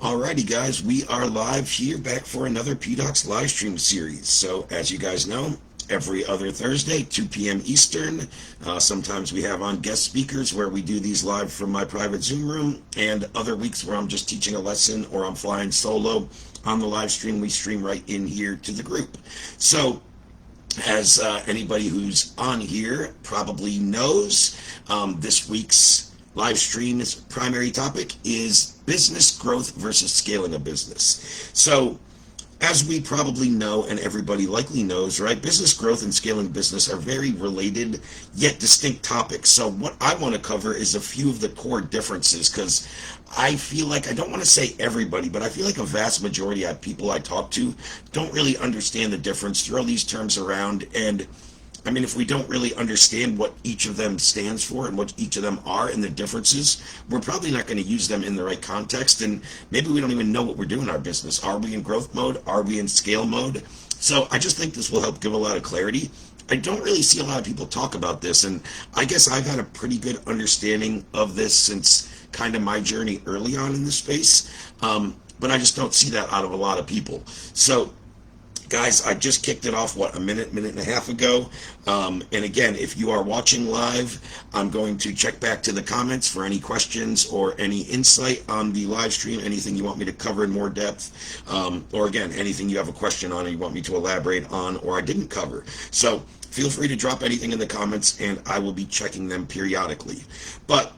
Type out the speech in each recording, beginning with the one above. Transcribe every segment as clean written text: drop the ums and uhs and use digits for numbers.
Alrighty guys, we are live here back for another PDOCS Livestream series. So as you guys know, every other Thursday, 2 p.m. Eastern. Sometimes we have on guest speakers where we do these live from my private Zoom room, and other weeks where I'm just teaching a lesson or I'm flying solo on the live stream, we stream right in here to the group. So as anybody who's on here probably knows, this week's live stream's primary topic is business growth versus scaling a business. So, as we probably know, and everybody likely knows, right, business growth and scaling business are very related yet distinct topics. So what I want to cover is a few of the core differences, because I feel like, I don't want to say everybody, but I feel like a vast majority of people I talk to don't really understand the difference, throw these terms around, and I mean, if we don't really understand what each of them stands for and what each of them are and the differences, we're probably not going to use them in the right context, and maybe we don't even know what we're doing in our business. Are we in growth mode? Are we in scale mode? So I just think this will help give a lot of clarity. I don't really see a lot of people talk about this, and I guess I've had a pretty good understanding of this since kind of my journey early on in this space, but I just don't see that out of a lot of people. So guys, I just kicked it off, a minute and a half ago. And again, if you are watching live, I'm going to check back to the comments for any questions or any insight on the live stream, anything you want me to cover in more depth, or again, anything you have a question on and you want me to elaborate on or I didn't cover. So feel free to drop anything in the comments and I will be checking them periodically. But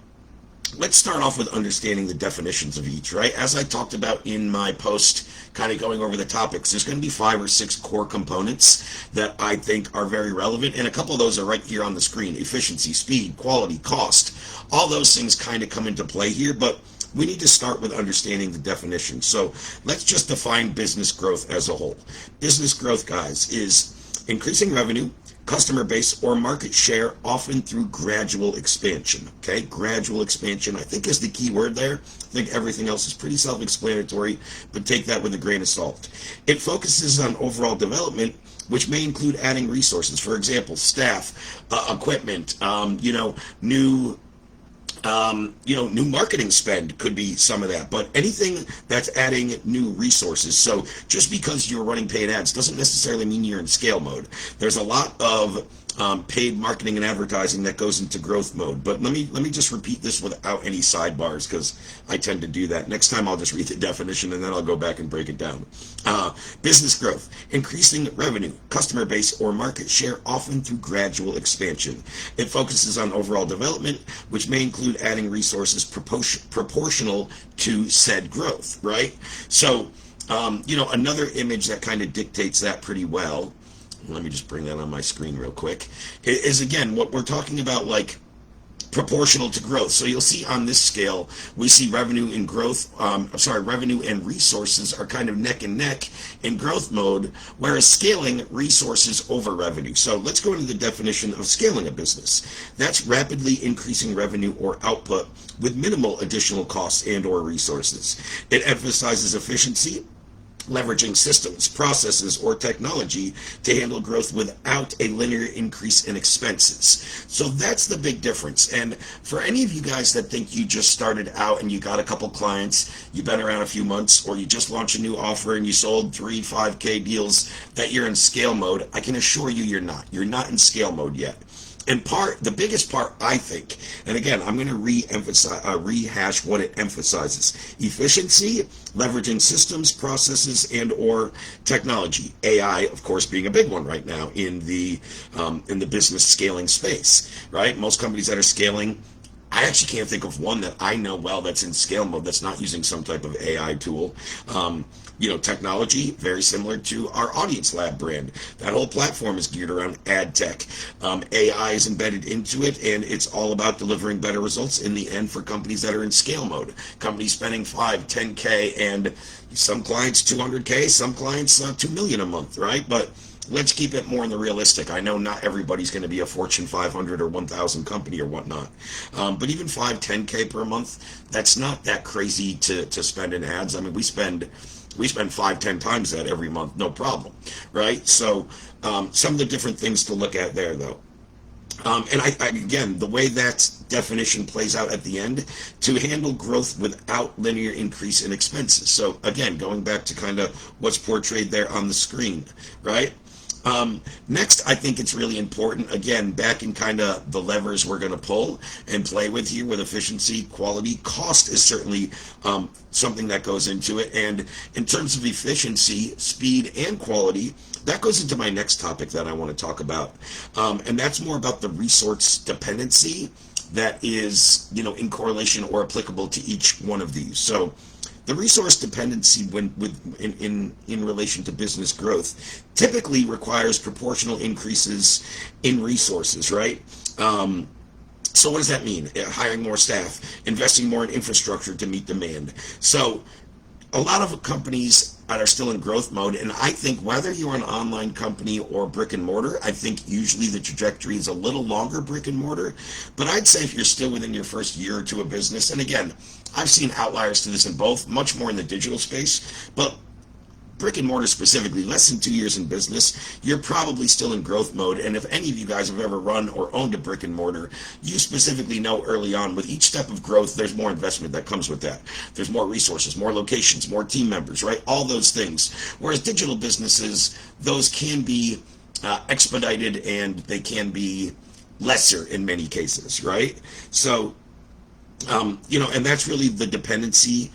let's start off with understanding the definitions of each, right? As I talked about in my post, kind of going over the topics, there's going to be 5 or 6 core components that I think are very relevant, and a couple of those are right here on the screen: efficiency, speed, quality, cost. All those things kind of come into play here, but we need to start with understanding the definition. So let's just define business growth as a whole. Business growth, guys, is increasing revenue, customer base, or market share, often through gradual expansion. Okay, gradual expansion, I think, is the key word there. I think everything else is pretty self-explanatory, but take that with a grain of salt. It focuses on overall development, which may include adding resources. For example, staff, equipment, new marketing spend could be some of that, but anything that's adding new resources. So just because you're running paid ads doesn't necessarily mean you're in scale mode. There's a lot of paid marketing and advertising that goes into growth mode. But let me just repeat this without any sidebars, because I tend to do that. Next time I'll just read the definition and then I'll go back and break it down. Business growth, increasing revenue, customer base, or market share, often through gradual expansion. It focuses on overall development, which may include adding resources proportional to said growth, right? So, another image that kind of dictates that pretty well, let me just bring that on my screen real quick, is again what we're talking about, like proportional to growth. So you'll see on this scale, we see revenue and growth, revenue and resources are kind of neck and neck in growth mode, whereas scaling, resources over revenue. So let's go into the definition of scaling a business. That's rapidly increasing revenue or output with minimal additional costs and or resources. It emphasizes efficiency, leveraging systems, processes, or technology to handle growth without a linear increase in expenses. So that's the big difference. And for any of you guys that think you just started out and you got a couple clients, you've been around a few months, or you just launched a new offer and you sold 5K deals, that you're in scale mode, I can assure you you're not. You're not in scale mode yet. And the biggest part, I think, and again, I'm going to rehash what it emphasizes: efficiency, leveraging systems, processes, and or technology. AI, of course, being a big one right now in the business scaling space, right? Most companies that are scaling, I actually can't think of one that I know well that's in scale mode that's not using some type of AI tool. Technology, very similar to our Audience Lab brand. That whole platform is geared around ad tech. AI is embedded into it, and it's all about delivering better results in the end for companies that are in scale mode. Companies spending 5, 10K, and some clients 200K, some clients 2 million a month, right? But let's keep it more in the realistic. I know not everybody's going to be a Fortune 500 or 1,000 company or whatnot, but even 5, 10K per month, that's not that crazy to spend in ads. I mean, we spend 5, 10 times that every month, no problem, right? So some of the different things to look at there, though. And again, the way that definition plays out at the end, to handle growth without linear increase in expenses. So again, going back to kind of what's portrayed there on the screen, right? Next, I think it's really important, again, back in kind of the levers we're going to pull and play with here with efficiency, quality. Cost is certainly something that goes into it. And in terms of efficiency, speed, and quality, that goes into my next topic that I want to talk about. And that's more about the resource dependency that is, in correlation or applicable to each one of these. So the resource dependency in relation to business growth typically requires proportional increases in resources, right? So what does that mean? Hiring more staff, investing more in infrastructure to meet demand. So a lot of companies that are still in growth mode, and I think whether you're an online company or brick and mortar, I think usually the trajectory is a little longer brick and mortar. But I'd say if you're still within your first year or two of business, and again, I've seen outliers to this in both, much more in the digital space, but brick and mortar specifically, less than 2 years in business, you're probably still in growth mode. And if any of you guys have ever run or owned a brick and mortar, you specifically know early on with each step of growth, there's more investment that comes with that. There's more resources, more locations, more team members, right? All those things. Whereas digital businesses, those can be expedited and they can be lesser in many cases, right? So, and that's really the dependency.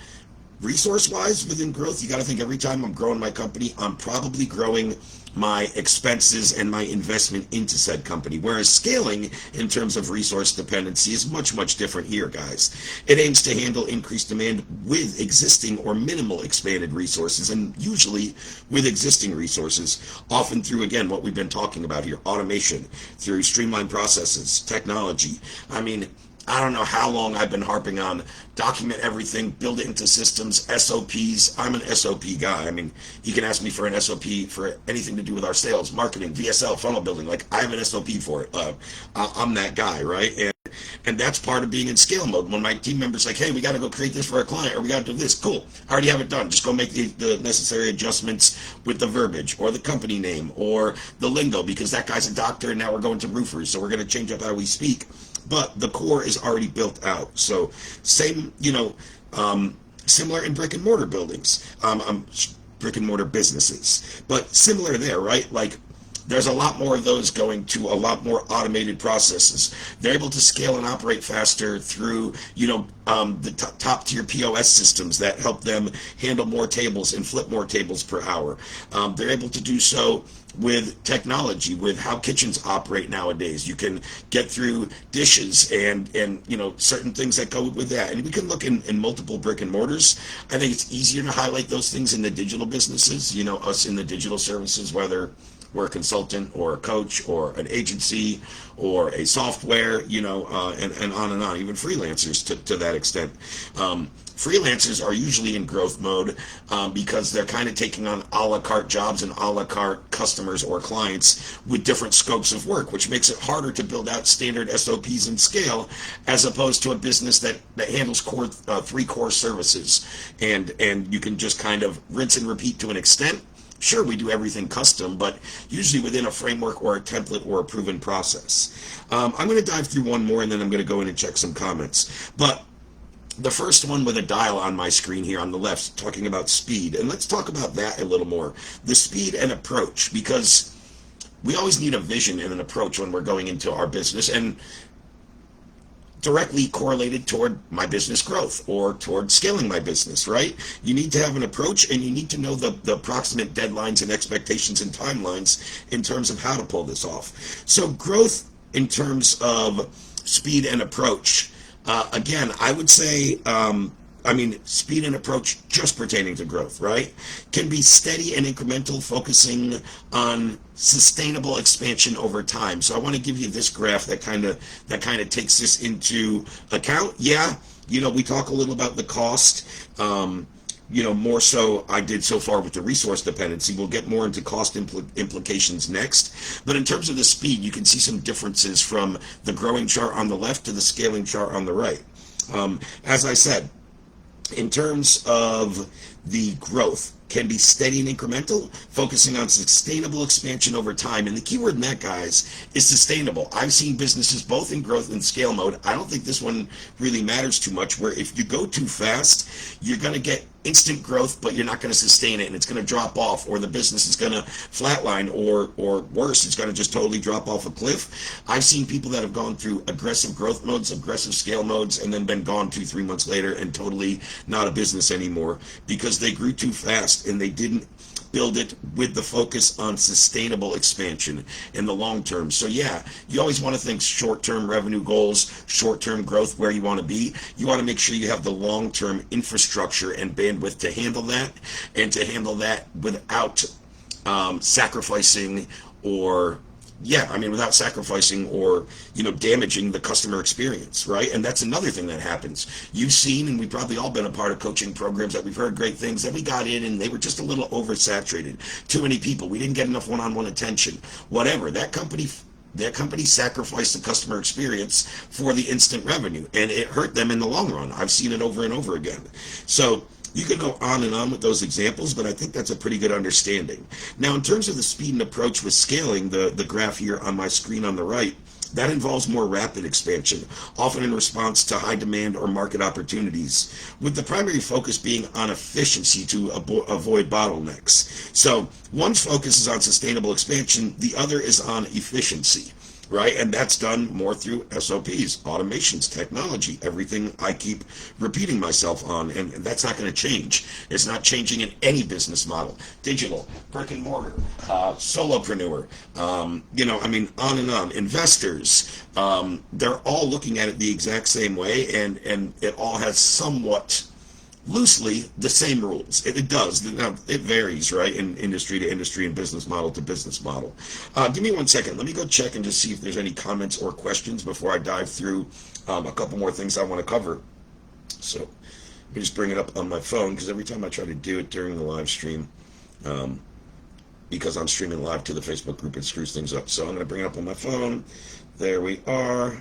Resource wise within growth, you got to think every time I'm growing my company, I'm probably growing my expenses and my investment into said company. Whereas scaling in terms of resource dependency is much, much different here, guys. It aims to handle increased demand with existing or minimal expanded resources, and usually with existing resources, often through, again, what we've been talking about here, automation, through streamlined processes, technology. I don't know how long I've been harping on document everything, build it into systems, SOPs. I'm an SOP guy. You can ask me for an SOP for anything to do with our sales, marketing, VSL, funnel building. Like, I have an SOP for it. I'm that guy, right? And that's part of being in scale mode. When my team members like, hey, we got to go create this for our client, or we got to do this, cool. I already have it done. Just go make the necessary adjustments with the verbiage or the company name or the lingo, because that guy's a doctor and now we're going to roofers, so we're going to change up how we speak. But the core is already built out. So same, similar in brick and mortar buildings, brick and mortar businesses, but similar there, right? Like, there's a lot more of those going to a lot more automated processes. They're able to scale and operate faster through, the top tier POS systems that help them handle more tables and flip more tables per hour. They're able to do so with technology, with how kitchens operate nowadays. You can get through dishes and certain things that go with that. And we can look in multiple brick and mortars. I think it's easier to highlight those things in the digital businesses, us in the digital services, whether we're a consultant or a coach or an agency or a software, and on, even freelancers to that extent. Freelancers are usually in growth mode because they're kind of taking on a la carte jobs and a la carte customers or clients with different scopes of work, which makes it harder to build out standard SOPs and scale, as opposed to a business that handles three core services. And you can just kind of rinse and repeat to an extent. Sure, we do everything custom, but usually within a framework or a template or a proven process. I'm going to dive through one more, and then I'm going to go in and check some comments. But the first one with a dial on my screen here on the left, talking about speed. And let's talk about that a little more. The speed and approach, because we always need a vision and an approach when we're going into our business, and directly correlated toward my business growth or toward scaling my business, right? You need to have an approach, and you need to know the approximate deadlines and expectations and timelines in terms of how to pull this off. So growth in terms of speed and approach, again, I would say, speed and approach just pertaining to growth, right? Can be steady and incremental, focusing on sustainable expansion over time. So I want to give you this graph that kind of takes this into account. Yeah, we talk a little about the cost. More so I did so far with the resource dependency. We'll get more into cost implications next. But in terms of the speed, you can see some differences from the growing chart on the left to the scaling chart on the right. As I said, in terms of the growth, can be steady and incremental, focusing on sustainable expansion over time. And the key word in that, guys, is sustainable. I've seen businesses both in growth and scale mode. I don't think this one really matters too much, where if you go too fast, you're going to get instant growth, but you're not going to sustain it, and it's going to drop off, or the business is going to flatline, or worse, it's going to just totally drop off a cliff. I've seen people that have gone through aggressive growth modes, aggressive scale modes, and then been gone 2-3 months later and totally not a business anymore because they grew too fast and they didn't build it with the focus on sustainable expansion in the long term. So yeah, you always want to think short-term revenue goals, short-term growth, where you want to be. You want to make sure you have the long-term infrastructure and bandwidth to handle that, and to handle that without sacrificing without sacrificing or damaging the customer experience, right? And that's another thing that happens. You've seen, and we've probably all been a part of coaching programs that we've heard great things, that we got in and they were just a little oversaturated. Too many people. We didn't get enough one-on-one attention. Whatever. That company sacrificed the customer experience for the instant revenue, and it hurt them in the long run. I've seen it over and over again. So you could go on and on with those examples, but I think that's a pretty good understanding. Now, in terms of the speed and approach with scaling, the graph here on my screen on the right, that involves more rapid expansion, often in response to high demand or market opportunities, with the primary focus being on efficiency to avoid bottlenecks. So one focus is on sustainable expansion, the other is on efficiency. Right? And that's done more through SOPs, automations, technology, everything I keep repeating myself on, and that's not going to change. It's not changing in any business model. Digital, brick and mortar, solopreneur, on and on. Investors, they're all looking at it the exact same way, and it all has somewhat loosely the same rules. It does. Now, it varies, right, in industry to industry and business model to business model. Give me 1 second. Let me go check and just see if there's any comments or questions before I dive through a couple more things I want to cover. So let me just bring it up on my phone, because every time I try to do it during the live stream, because I'm streaming live to the Facebook group, it screws things up. So I'm going to bring it up on my phone. There we are.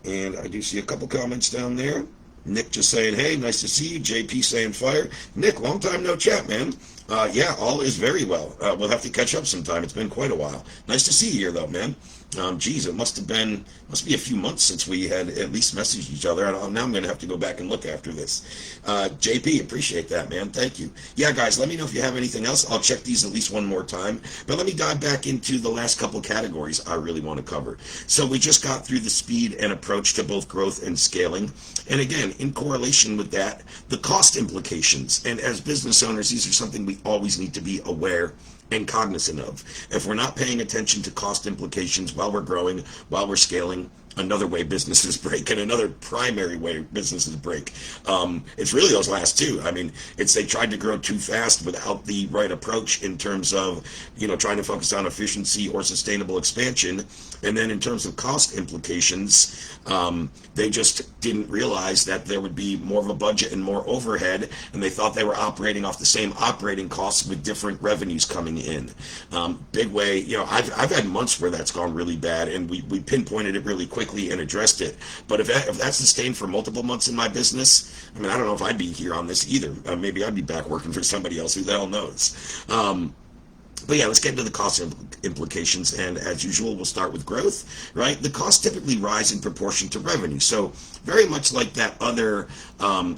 And I do see a couple comments down there. Nick just saying, hey, nice to see you. JP saying fire. Nick, long time no chat, man. Yeah, all is very well. We'll have to catch up sometime. It's been quite a while. Nice to see you here, though, man. Geez, it must be a few months since we had at least messaged each other. Now I'm going to have to go back and look after this. JP, appreciate that, man. Thank you. Yeah, guys, let me know if you have anything else. I'll check these at least one more time. But let me dive back into the last couple categories I really want to cover. So we just got through the speed and approach to both growth and scaling. And again, in correlation with that, the cost implications. And as business owners, these are something we always need to be aware and cognizant of. If we're not paying attention to cost implications while we're growing, while we're scaling, another way businesses break, and another primary way businesses break. It's really those last two. It's they tried to grow too fast without the right approach in terms of, trying to focus on efficiency or sustainable expansion. And then in terms of cost implications, they just didn't realize that there would be more of a budget and more overhead, and they thought they were operating off the same operating costs with different revenues coming in. Big way, I've had months where that's gone really bad, and we pinpointed it really quickly and addressed it. But if that's sustained for multiple months in my business, I don't know if I'd be here on this either. Maybe I'd be back working for somebody else. Who the hell knows? But yeah, let's get into the cost implications. And as usual, we'll start with growth, right? The costs typically rise in proportion to revenue. So very much like that other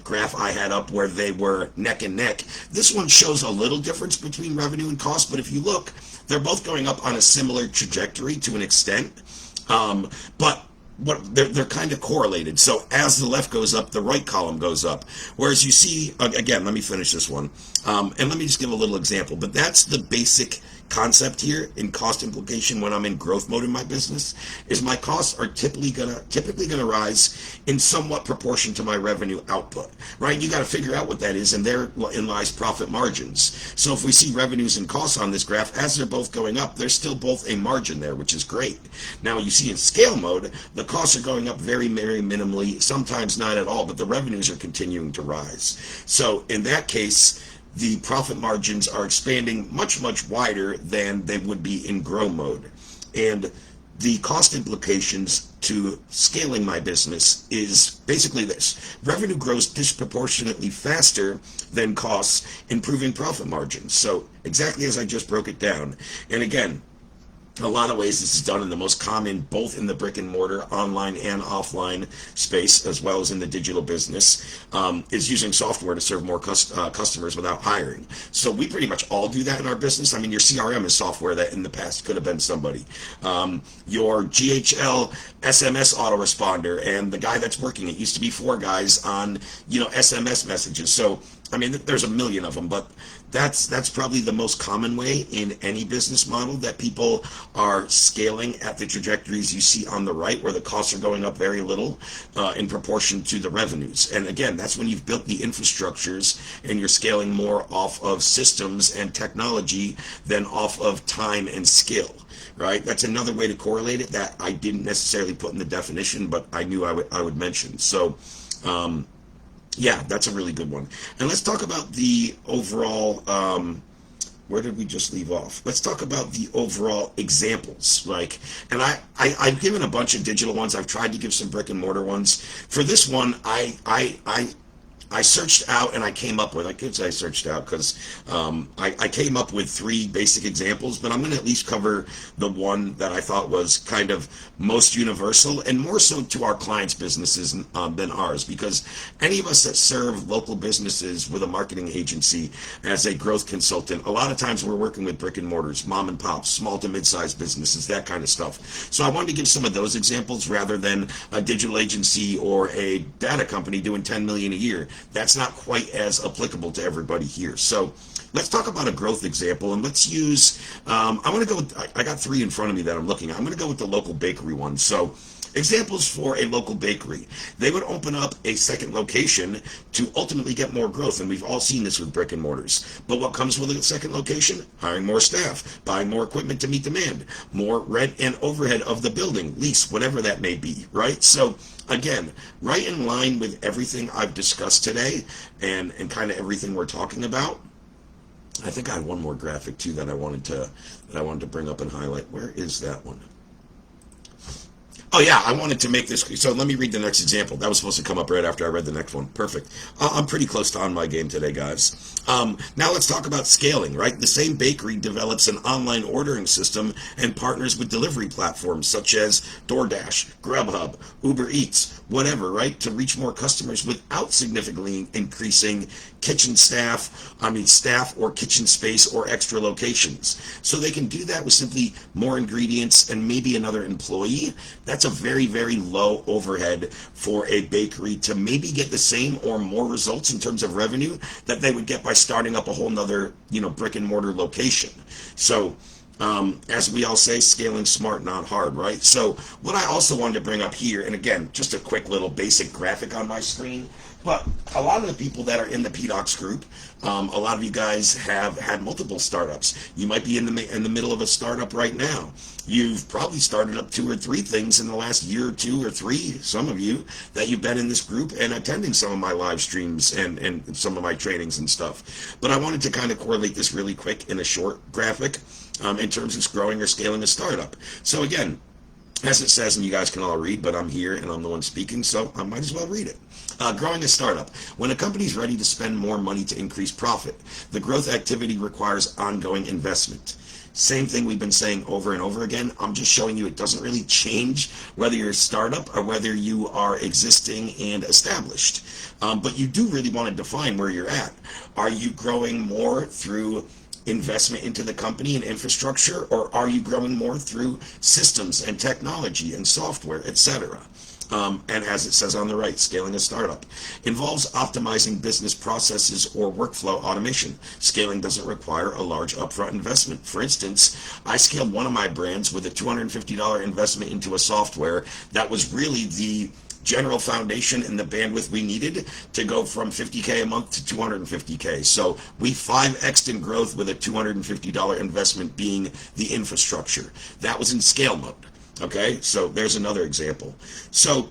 graph I had up where they were neck and neck, this one shows a little difference between revenue and cost. But if you look, they're both going up on a similar trajectory to an extent. But they're kind of correlated. So as the left goes up, the right column goes up. Whereas you see, again, let me finish this one. And let me just give a little example. But that's the basic concept here in cost implication when I'm in growth mode in my business, is my costs are typically gonna rise in somewhat proportion to my revenue output, right? You got to figure out what that is, and therein lies profit margins. So if we see revenues and costs on this graph, as they're both going up, there's still both a margin there, which is great. Now you see in scale mode, the costs are going up very, very minimally, sometimes not at all, but the revenues are continuing to rise. So in that case, the profit margins are expanding much, much wider than they would be in grow mode. And the cost implications to scaling my business is basically this. Revenue grows disproportionately faster than costs, improving profit margins. So exactly as I just broke it down. And again, a lot of ways this is done in the most common, both in the brick and mortar, online and offline space, as well as in the digital business, is using software to serve more customers without hiring. So we pretty much all do that in our business. I mean, your CRM is software that in the past could have been somebody. Your GHL SMS autoresponder and the guy that's working it used to be four guys on, SMS messages. So I mean, there's a million of them, but that's probably the most common way in any business model that people are scaling at the trajectories you see on the right, where the costs are going up very little in proportion to the revenues. And again, that's when you've built the infrastructures and you're scaling more off of systems and technology than off of time and skill. Right? That's another way to correlate it that I didn't necessarily put in the definition, but I knew I would mention. So, yeah, that's a really good one. And let's talk about the overall, where did we just leave off? Let's talk about the overall examples. And I've given a bunch of digital ones. I've tried to give some brick and mortar ones. For this one, I searched out and I came up with, I could say I searched out because I came up with three basic examples, but I'm going to at least cover the one that I thought was kind of most universal and more so to our clients' businesses than ours, because any of us that serve local businesses with a marketing agency as a growth consultant, a lot of times we're working with brick and mortars, mom and pops, small to mid-sized businesses, that kind of stuff. So I wanted to give some of those examples rather than a digital agency or a data company doing 10 million a year. That's not quite as applicable to everybody here. So let's talk about a growth example, and let's use, I want to go with, I got three in front of me that I'm looking at. I'm going to go with the local bakery one. So examples for a local bakery. They would open up a second location to ultimately get more growth, and we've all seen this with brick and mortars. But what comes with a second location? Hiring more staff, buying more equipment to meet demand, more rent and overhead of the building, lease, whatever that may be, right? So again, right in line with everything I've discussed today and kind of everything we're talking about. I think I had one more graphic too that I wanted to bring up and highlight. Where is that one? Oh yeah, I wanted to make this, so let me read the next example. That was supposed to come up right after I read the next one. Perfect. I'm pretty close to on my game today, guys. Now let's talk about scaling, right? The same bakery develops an online ordering system and partners with delivery platforms such as DoorDash, Grubhub, Uber Eats, whatever, right? To reach more customers without significantly increasing staff or kitchen space or extra locations. So they can do that with simply more ingredients and maybe another employee. That's a very, very low overhead for a bakery to maybe get the same or more results in terms of revenue that they would get by starting up a whole nother, brick and mortar location. So as we all say, scaling smart, not hard, right? So what I also wanted to bring up here, and again, just a quick little basic graphic on my screen, but a lot of the people that are in the PDOCS group, a lot of you guys have had multiple startups. You might be in the middle of a startup right now. You've probably started up 2 or 3 things in the last year or 2 or 3, some of you, that you've been in this group and attending some of my live streams and some of my trainings and stuff. But I wanted to kind of correlate this really quick in a short graphic in terms of growing or scaling a startup. So again, as it says, and you guys can all read, but I'm here and I'm the one speaking, so I might as well read it. Growing a startup. When a company is ready to spend more money to increase profit, the growth activity requires ongoing investment. Same thing we've been saying over and over again. I'm just showing you it doesn't really change whether you're a startup or whether you are existing and established. But you do really want to define where you're at. Are you growing more through investment into the company and infrastructure, or are you growing more through systems and technology and software, etc.? And as it says on the right, scaling a startup involves optimizing business processes or workflow automation. Scaling doesn't require a large upfront investment. For instance, I scaled one of my brands with a $250 investment into a software that was really the general foundation and the bandwidth we needed to go from $50K a month to $250K. So we 5x'd in growth with a $250 investment being the infrastructure. That was in scale mode. Okay, so there's another example. So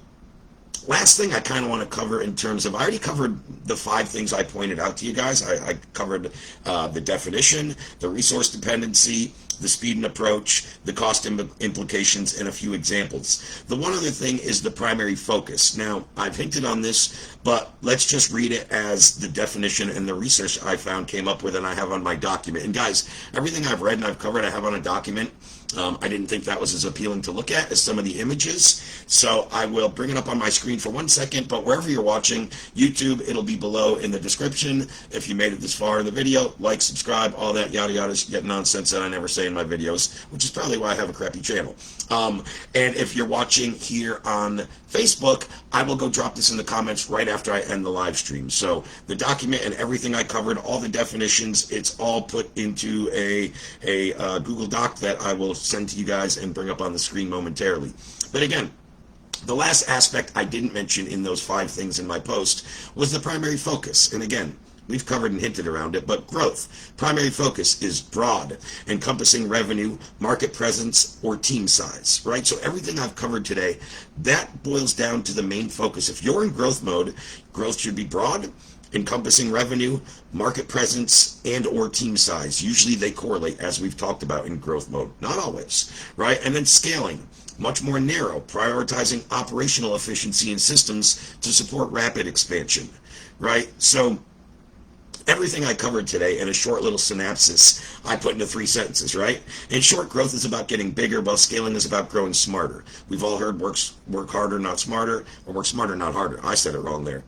last thing I kind of want to cover in terms of, I already covered the 5 things I pointed out to you guys. I covered the definition, the resource dependency, the speed and approach, the cost implications, and a few examples. The one other thing is the primary focus. Now, I've hinted on this, but let's just read it as the definition and the research I found came up with and I have on my document. And guys, everything I've read and I've covered, I have on a document. I didn't think that was as appealing to look at as some of the images, so I will bring it up on my screen for 1 second, but wherever you're watching, YouTube, it'll be below in the description. If you made it this far in the video, like, subscribe, all that yada yada yet nonsense that I never say in my videos, which is probably why I have a crappy channel. And if you're watching here on Facebook, I will go drop this in the comments right after I end the live stream. So the document and everything I covered, all the definitions, it's all put into a Google Doc that I will send to you guys and bring up on the screen momentarily. But again, the last aspect I didn't mention in those 5 things in my post was the primary focus. And again, we've covered and hinted around it, but growth. Primary focus is broad, encompassing revenue, market presence, or team size, right? So everything I've covered today, that boils down to the main focus. If you're in growth mode, growth should be broad, encompassing revenue, market presence, and or team size. Usually they correlate, as we've talked about in growth mode. Not always, right? And then scaling, much more narrow, prioritizing operational efficiency and systems to support rapid expansion, right? So everything I covered today in a short little synopsis, I put into 3 sentences, right? In short, growth is about getting bigger, while scaling is about growing smarter. We've all heard work harder, not smarter, or work smarter, not harder. I said it wrong there.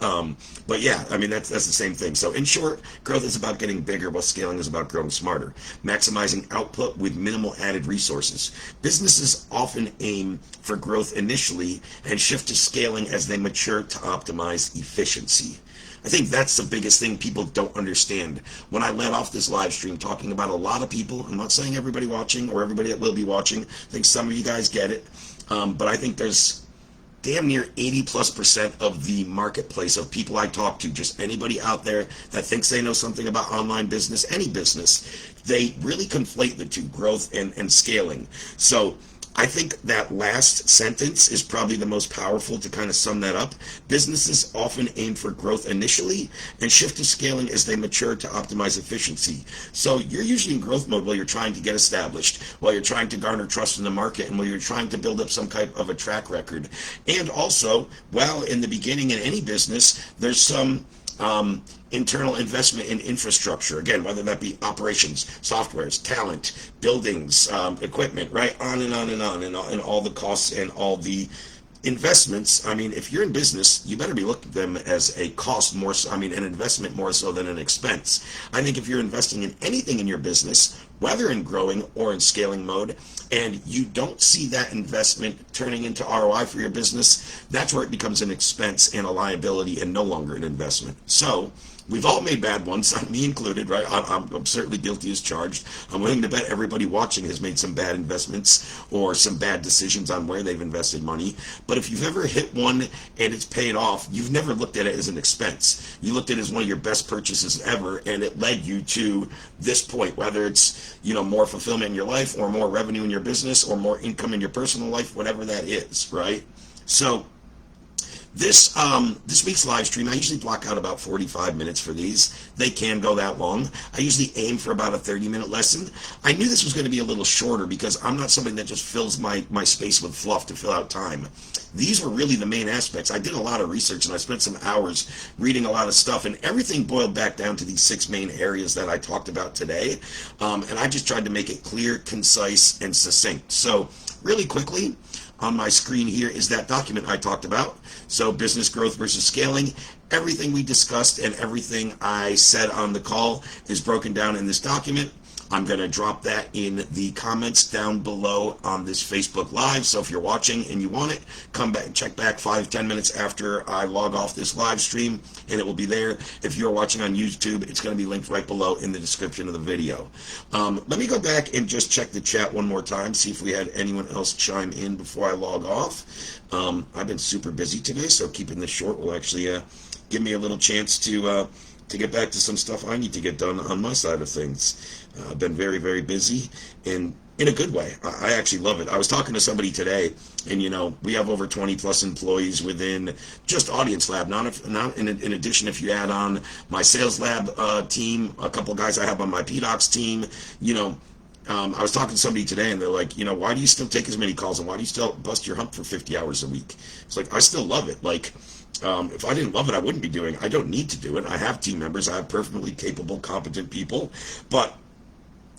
But yeah, I mean, that's the same thing. So in short, growth is about getting bigger, while scaling is about growing smarter. Maximizing output with minimal added resources. Businesses often aim for growth initially and shift to scaling as they mature to optimize efficiency. I think that's the biggest thing people don't understand. When I led off this live stream talking about a lot of people, I'm not saying everybody watching or everybody that will be watching, I think some of you guys get it, but I think there's damn near 80+% of the marketplace of people I talk to, just anybody out there that thinks they know something about online business, any business, they really conflate the two, growth and scaling. So I think that last sentence is probably the most powerful to kind of sum that up. Businesses often aim for growth initially and shift to scaling as they mature to optimize efficiency. So you're usually in growth mode while you're trying to get established, while you're trying to garner trust in the market, and while you're trying to build up some type of a track record. And also, well, in the beginning in any business, there's some internal investment in infrastructure, again, whether that be operations, softwares, talent, buildings, equipment, right, on and on and on, and all the costs and all the investments. I mean, if you're in business, you better be looking at them as a cost more so, an investment more so than an expense. I think if you're investing in anything in your business, whether in growing or in scaling mode, and you don't see that investment turning into ROI for your business, that's where it becomes an expense and a liability and no longer an investment. So we've all made bad ones, me included, right? I'm certainly guilty as charged. I'm willing to bet everybody watching has made some bad investments or some bad decisions on where they've invested money. But if you've ever hit one and it's paid off, you've never looked at it as an expense. You looked at it as one of your best purchases ever, and it led you to this point, whether it's, more fulfillment in your life or more revenue in your business or more income in your personal life, whatever that is, right? So this week's live stream, I usually block out about 45 minutes for these. They can go that long. I usually aim for about a 30-minute lesson. I knew this was going to be a little shorter because I'm not somebody that just fills my space with fluff to fill out time. These were really the main aspects. I did a lot of research and I spent some hours reading a lot of stuff, and everything boiled back down to these 6 main areas that I talked about today. And I just tried to make it clear, concise, and succinct. So really quickly, on my screen here is that document I talked about. So business growth versus scaling. Everything we discussed and everything I said on the call is broken down in this document. I'm going to drop that in the comments down below on this Facebook Live. So if you're watching and you want it, come back and check back 5-10 minutes after I log off this live stream, and it will be there. If you're watching on YouTube, it's going to be linked right below in the description of the video. Let me go back and just check the chat one more time, see if we had anyone else chime in before I log off. I've been super busy today, so keeping this short will actually give me a little chance to get back to some stuff I need to get done on my side of things. I've been very, very busy, and in a good way. I actually love it. I was talking to somebody today, and we have over 20+ employees within just Audience Lab. Not in addition, if you add on my Sales Lab team, a couple guys I have on my PDOCS team, I was talking to somebody today, and they're like, why do you still take as many calls, and why do you still bust your hump for 50 hours a week? It's like, I still love it. Like, if I didn't love it, I wouldn't be doing it. I don't need to do it. I have team members. I have perfectly capable, competent people. But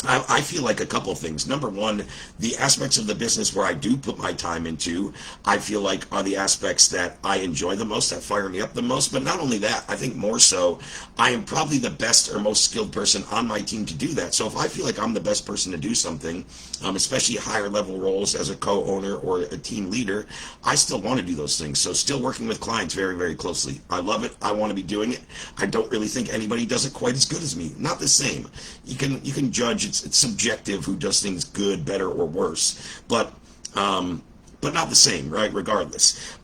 I feel like a couple of things. Number one, the aspects of the business where I do put my time into, I feel like are the aspects that I enjoy the most, that fire me up the most. But not only that, I think more so, I am probably the best or most skilled person on my team to do that. So if I feel like I'm the best person to do something, especially higher level roles as a co-owner or a team leader, I still want to do those things. So still working with clients very, very closely. I love it. I want to be doing it. I don't really think anybody does it quite as good as me. Not the same. You can judge. It's subjective who does things good, better, or worse, but not the same, right? Regardless.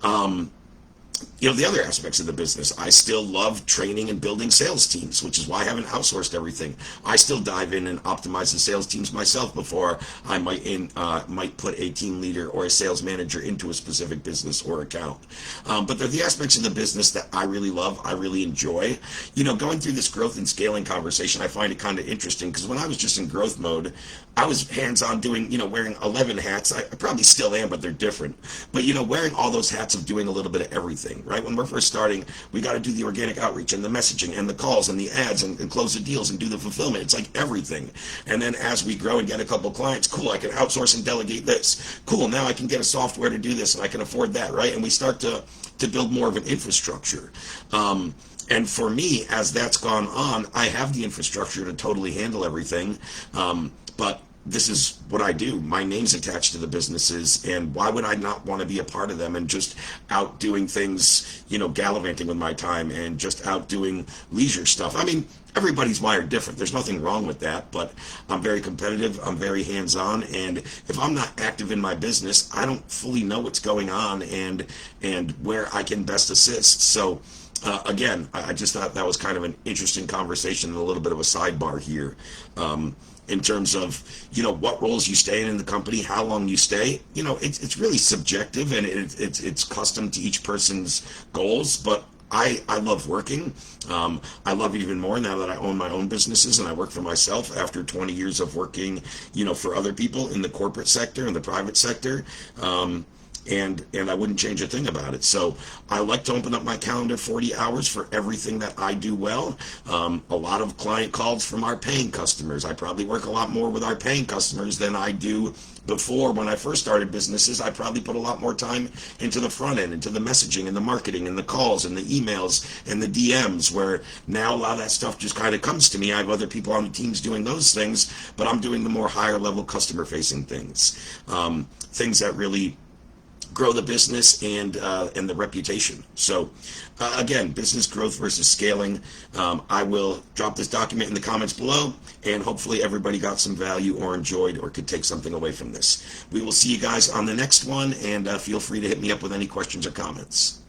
The other aspects of the business, I still love training and building sales teams, which is why I haven't outsourced everything. I still dive in and optimize the sales teams myself before I might put a team leader or a sales manager into a specific business or account. But they're the aspects of the business that I really love, I really enjoy. Going through this growth and scaling conversation, I find it kind of interesting because when I was just in growth mode, I was hands-on doing, wearing 11 hats. I probably still am, but they're different. But, wearing all those hats of doing a little bit of everything, right? When we're first starting, we got to do the organic outreach and the messaging and the calls and the ads and close the deals and do the fulfillment. It's like everything. And then as we grow and get a couple clients, cool, I can outsource and delegate this. Cool, now I can get a software to do this and I can afford that, right? And we start to build more of an infrastructure. And for me, as that's gone on, I have the infrastructure to totally handle everything. But this is what I do. My name's attached to the businesses, and why would I not want to be a part of them and just out doing things, gallivanting with my time and just out doing leisure stuff? I mean, everybody's wired different. There's nothing wrong with that, but I'm very competitive. I'm very hands-on, and if I'm not active in my business, I don't fully know what's going on and where I can best assist. So again, I just thought that was kind of an interesting conversation and a little bit of a sidebar here. In terms of what roles you stay in the company, how long you stay. It's really subjective, and it's custom to each person's goals. But I love working. I love it even more now that I own my own businesses and I work for myself after 20 years of working for other people in the corporate sector and the private sector. And I wouldn't change a thing about it. So I like to open up my calendar 40 hours for everything that I do well. A lot of client calls from our paying customers. I probably work a lot more with our paying customers than I do before. When I first started businesses, I probably put a lot more time into the front end, into the messaging and the marketing and the calls and the emails and the DMs, where now a lot of that stuff just kind of comes to me. I have other people on the teams doing those things, but I'm doing the more higher level customer facing things. Things that really grow the business and the reputation. So again, business growth versus scaling. I will drop this document in the comments below, and hopefully everybody got some value or enjoyed or could take something away from this. We will see you guys on the next one, and feel free to hit me up with any questions or comments.